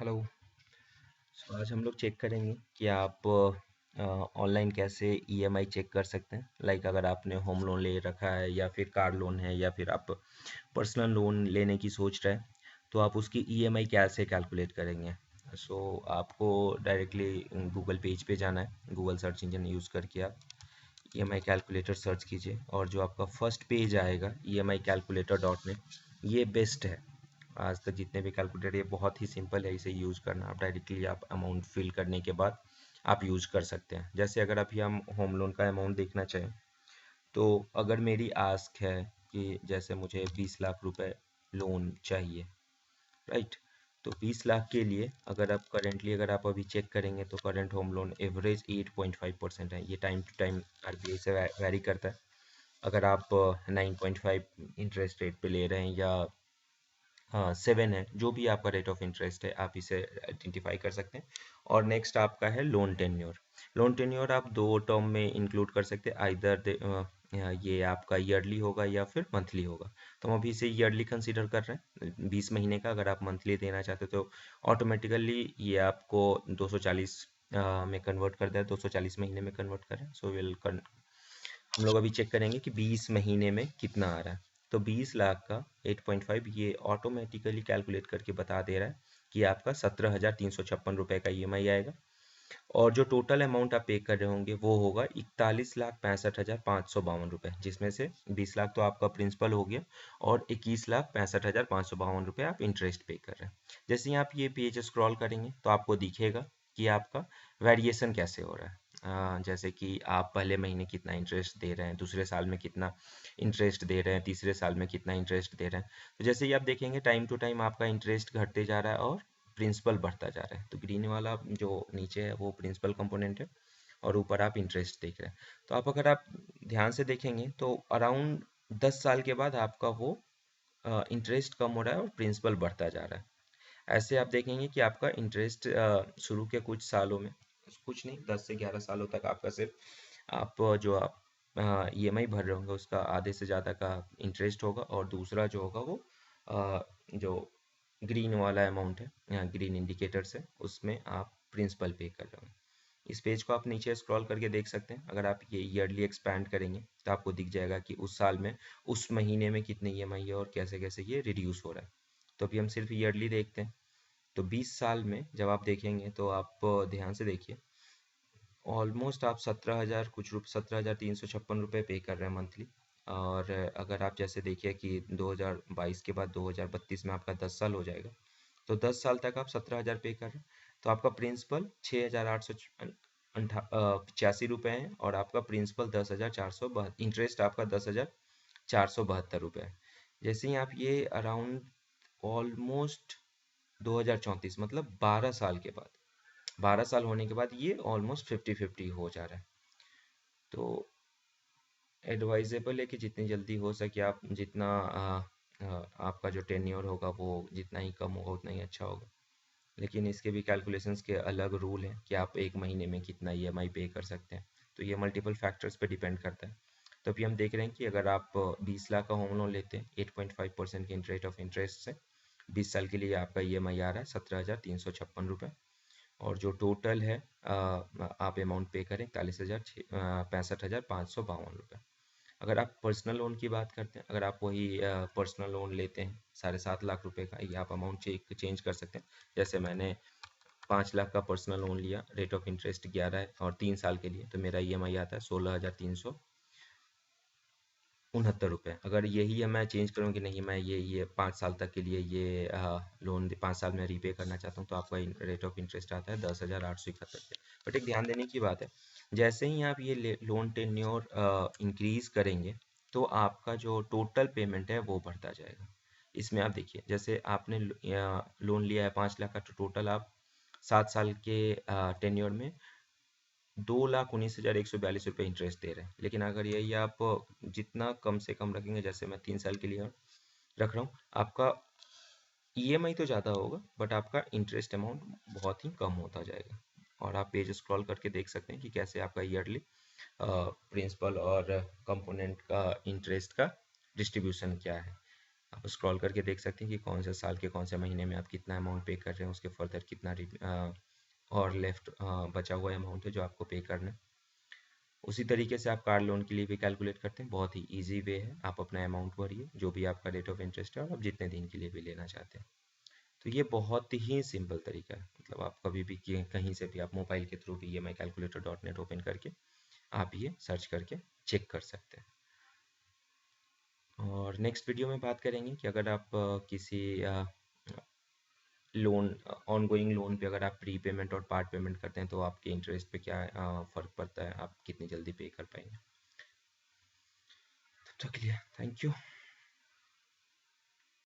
Hello. आज हम लोग चेक करेंगे कि आप ऑनलाइन कैसे ईएमआई चेक कर सकते हैं। लाइक अगर आपने होम लोन ले रखा है या फिर कार लोन है या फिर आप पर्सनल लोन लेने की सोच रहे हैं, तो आप उसकी ईएमआई कैसे कैलकुलेट करेंगे। आपको डायरेक्टली गूगल पेज पे जाना है। गूगल सर्च इंजन यूज़ करके आप ईएमआई कैलकुलेटर सर्च कीजिए और जो आपका फर्स्ट पेज आएगा EMICalculator.net, ये बेस्ट है। आज तक जितने भी कैलकुलेटर, ये बहुत ही सिंपल है इसे यूज़ करना। आप डायरेक्टली आप अमाउंट फिल करने के बाद आप यूज़ कर सकते हैं। जैसे अगर अभी हम होम लोन का अमाउंट देखना चाहें, तो अगर मेरी आस्क है कि जैसे मुझे 20 लाख रुपए लोन चाहिए, राइट। तो 20 लाख के लिए अगर आप अभी चेक करेंगे तो करंट होम लोन एवरेज 8.5% है। ये टाइम टू टाइम आरबीआई से वैरी करता है। अगर आप 9.5 इंटरेस्ट रेट पे ले रहे हैं या हाँ 7 है, जो भी आपका रेट ऑफ इंटरेस्ट है आप इसे आइडेंटिफाई कर सकते हैं। और नेक्स्ट आपका है लोन टेन्योर। लोन टेन्योर आप दो टर्म में इंक्लूड कर सकते हैं, आइदर ये आपका ईयरली होगा या फिर मंथली होगा। तो हम अभी इसे ईयरली कंसीडर कर रहे हैं 20 महीने का। अगर आप मंथली देना चाहते हो तो ऑटोमेटिकली ये आपको 240 में कन्वर्ट कर दिया, 240 महीने में कन्वर्ट कर रहे हैं। हम लोग अभी चेक करेंगे कि 20 महीने में कितना आ रहा है। तो 20 लाख का 8.5 ये ऑटोमेटिकली कैलकुलेट करके बता दे रहा है कि आपका 17,356 रुपये का ईएमआई आएगा। और जो टोटल अमाउंट आप पे कर रहे होंगे वो होगा 41,65,552 रुपये, जिसमें से 20 लाख तो आपका प्रिंसिपल हो गया और 21,65,552 रुपये आप इंटरेस्ट पे कर रहे हैं। जैसे ही आप ये पेज स्क्रॉल करेंगे तो आपको दिखेगा कि आपका वेरिएशन कैसे हो रहा है। जैसे कि आप पहले महीने कितना इंटरेस्ट दे रहे हैं, दूसरे साल में कितना इंटरेस्ट दे रहे हैं, तीसरे साल में कितना इंटरेस्ट दे रहे हैं। तो जैसे ही आप देखेंगे टाइम टू टाइम आपका इंटरेस्ट घटते जा रहा है और प्रिंसिपल बढ़ता जा रहा है। तो ग्रीन वाला जो नीचे है वो प्रिंसिपल कंपोनेंट है और ऊपर आप इंटरेस्ट देख रहे हैं। तो अगर आप ध्यान से देखेंगे तो अराउंड 10 साल के बाद आपका वो इंटरेस्ट कम हो रहा है और प्रिंसिपल बढ़ता जा रहा है। ऐसे आप देखेंगे कि आपका इंटरेस्ट शुरू के कुछ सालों में, कुछ नहीं 10 से 11 सालों तक आपका सिर्फ आप जो आप ईएमआई भर रहे होंगे उसका आधे से ज़्यादा का इंटरेस्ट होगा और दूसरा जो होगा वो जो ग्रीन वाला अमाउंट है, ग्रीन इंडिकेटर से उसमें आप प्रिंसिपल पे कर रहे हो। इस पेज को आप नीचे स्क्रॉल करके देख सकते हैं। अगर आप ये ईयरली एक्सपैंड करेंगे तो आपको दिख जाएगा कि उस साल में उस महीने में कितने ईएमआई है और कैसे कैसे ये रिड्यूस हो रहा है। तो अभी हम सिर्फ ईयरली देखते हैं। तो 20 साल में जब आप देखेंगे तो आप ध्यान से देखिए, ऑलमोस्ट आप 17,000 कुछ 17,356 रुपये पे कर रहे हैं मंथली। और अगर आप जैसे देखिए कि 2022 के बाद 2032 में आपका 10 साल हो जाएगा, तो 10 साल तक आप 17,000 पे कर रहे हैं। तो आपका प्रिंसिपल 6,885 रुपये है और आपका प्रिंसिपल 10,472, इंटरेस्ट आपका 10,472 रुपये है। जैसे ही आप ये अराउंड ऑलमोस्ट 2034 मतलब 12 साल के बाद, 12 साल होने के बाद ये ऑलमोस्ट 50-50 हो जा रहा है। तो एडवाइजेबल है कि जितनी जल्दी हो सके आप जितना आपका जो टेन्योर होगा वो जितना ही कम होगा उतना ही अच्छा होगा। लेकिन इसके भी कैलकुलेशंस के अलग रूल हैं कि आप एक महीने में कितना ईएमआई पे कर सकते हैं। तो ये मल्टीपल फैक्टर्स पे डिपेंड करता है। तो अभी हम देख रहे हैं कि अगर आप 20 लाख का होम लोन लेते हैं 8.5% के रेट ऑफ इंटरेस्ट से, 20 साल के लिए आपका ईएमआई आ रहा है 17,356 रुपये। और जो टोटल है आप अमाउंट पे करें 65,552 रुपये। अगर आप पर्सनल लोन की बात करते हैं, अगर आप वही पर्सनल लोन लेते हैं 7.5 लाख रुपए का, ये आप अमाउंट चेंज कर सकते हैं। जैसे मैंने 5 लाख का पर्सनल लोन लिया, रेट ऑफ इंटरेस्ट 11 है और 3 साल के लिए, तो मेरा ईएमआई आता है 16,369 रुपये। अगर यही है मैं चेंज करूँ कि नहीं मैं ये 5 साल तक के लिए ये लोन 5 साल में रीपे करना चाहता हूँ, तो आपका रेट ऑफ इंटरेस्ट आता है 10,871 रुपये। बट एक ध्यान देने की बात है, जैसे ही आप ये लोन टेन्योर इंक्रीज करेंगे तो आपका जो टोटल पेमेंट है वो बढ़ता जाएगा। इसमें आप देखिए जैसे आपने लोन लिया है 5 लाख का, तो टोटल आप 7 साल के टेन्योर में 2,19,142 रुपये इंटरेस्ट दे रहे हैं। लेकिन अगर यही आप जितना कम से कम रखेंगे, जैसे मैं 3 साल के लिए रख रहा हूँ, आपका ईएमआई तो ज़्यादा होगा बट आपका इंटरेस्ट अमाउंट बहुत ही कम होता जाएगा। और आप पेज स्क्रॉल करके देख सकते हैं कि कैसे आपका ईयरली प्रिंसिपल और कंपोनेंट का इंटरेस्ट का डिस्ट्रीब्यूशन क्या है। आप स्क्रॉल करके देख सकते हैं कि कौन से साल के कौन से महीने में आप कितना अमाउंट पे कर रहे हैं, उसके फर्दर कितना और लेफ्ट बचा हुआ अमाउंट है जो आपको पे करना है। उसी तरीके से आप कार लोन के लिए भी कैलकुलेट करते हैं। बहुत ही ईजी वे है, आप अपना अमाउंट भरिए जो भी आपका रेट ऑफ इंटरेस्ट है और आप जितने दिन के लिए भी लेना चाहते हैं। तो ये बहुत ही सिंपल तरीका है, मतलब आप कभी भी कहीं से भी आप मोबाइल के थ्रू भी EMI कैलकुलेटर .net ओपन करके आप ये सर्च करके चेक कर सकते हैं। और नेक्स्ट वीडियो में बात करेंगे कि अगर आप किसी लोन ऑन गोइंग लोन पे अगर आप प्री पेमेंट और पार्ट पेमेंट करते हैं तो आपके इंटरेस्ट पे क्या फ़र्क पड़ता है, आप कितनी जल्दी पे कर पाएंगे। तब तक के लिए थैंक यू।